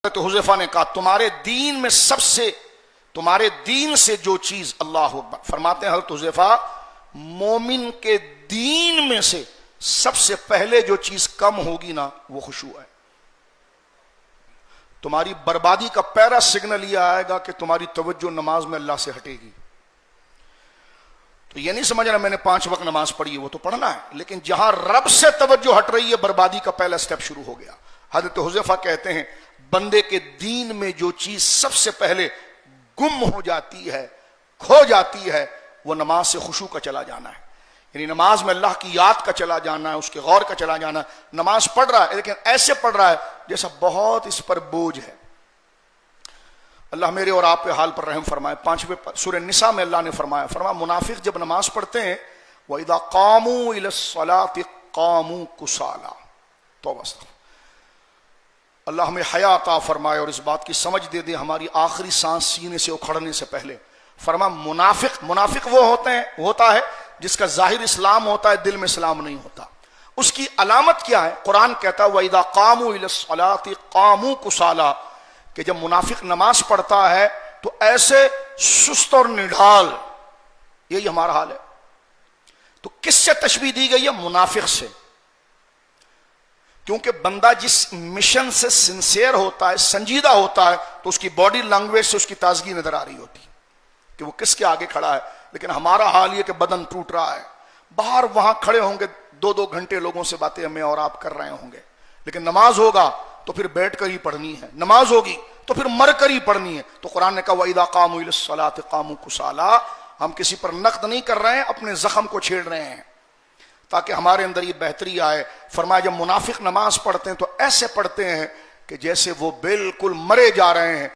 تو حذیفہ نے کہا تمہارے دین سے جو چیز، اللہ اکبر، فرماتے ہیں حضرت حذیفہ مومن کے دین میں سے سب سے پہلے جو چیز کم ہوگی نا وہ خشوع ہے۔ تمہاری بربادی کا پہلا سگنل یہ آئے گا کہ تمہاری توجہ نماز میں اللہ سے ہٹے گی۔ تو یہ نہیں سمجھنا میں نے 5 وقت نماز پڑھی ہے، وہ تو پڑھنا ہے، لیکن جہاں رب سے توجہ ہٹ رہی ہے بربادی کا پہلا سٹیپ شروع ہو گیا۔ حضرت حذیفہ کہتے ہیں بندے کے دین میں جو چیز سب سے پہلے گم ہو جاتی ہے، کھو جاتی ہے، وہ نماز سے خشوع کا چلا جانا ہے، یعنی نماز میں اللہ کی یاد کا چلا جانا ہے، اس کے غور کا چلا جانا ہے۔ نماز پڑھ رہا ہے لیکن ایسے پڑھ رہا ہے جیسا بہت اس پر بوجھ ہے۔ اللہ میرے اور آپ کے حال پر رحم فرمائے۔ 5ویں سورہ نساء میں اللہ نے فرمایا منافق جب نماز پڑھتے ہیں وَإِذَا قَامُوا إِلَى الصَّلَاةِ قَامُوا كُسَالَىٰ، توبہ استغفر، اللہ ہمیں حیا عطا فرمائے اور اس بات کی سمجھ دے دے ہماری آخری سانس سینے سے اکھڑنے سے پہلے۔ منافق وہ ہوتا ہے جس کا ظاہر اسلام ہوتا ہے، دل میں اسلام نہیں ہوتا۔ اس کی علامت کیا ہے؟ قرآن کہتا ہے وَإِذَا قَامُوا إِلَى الصَّلَاةِ قَامُوا كُسَالَىٰ، کہ جب منافق نماز پڑھتا ہے تو ایسے سست اور نڈھال، یہی ہمارا حال ہے۔ تو کس سے تشبیہ دی گئی ہے؟ منافق سے، کیونکہ بندہ جس مشن سے سنسیئر ہوتا ہے، سنجیدہ ہوتا ہے، تو اس کی باڈی لینگویج سے اس کی تازگی نظر آ رہی ہوتی ہے کہ وہ کس کے آگے کھڑا ہے۔ لیکن ہمارا حال یہ کہ بدن ٹوٹ رہا ہے، باہر وہاں کھڑے ہوں گے 2 گھنٹے لوگوں سے باتیں میں اور آپ کر رہے ہوں گے، لیکن نماز ہوگا تو پھر بیٹھ کر ہی پڑھنی ہے، نماز ہوگی تو پھر مر کر ہی پڑھنی ہے۔ تو قرآن نے کہا وَإِذَا قَامُوا إِلَى الصَّلَاةِ قَامُوا كُسَالَىٰ، ہم کسی پر نقد نہیں کر رہے ہیں، اپنے زخم کو چھیڑ رہے ہیں تاکہ ہمارے اندر یہ بہتری آئے۔ فرمایا جب منافق نماز پڑھتے ہیں تو ایسے پڑھتے ہیں کہ جیسے وہ بالکل مرے جا رہے ہیں۔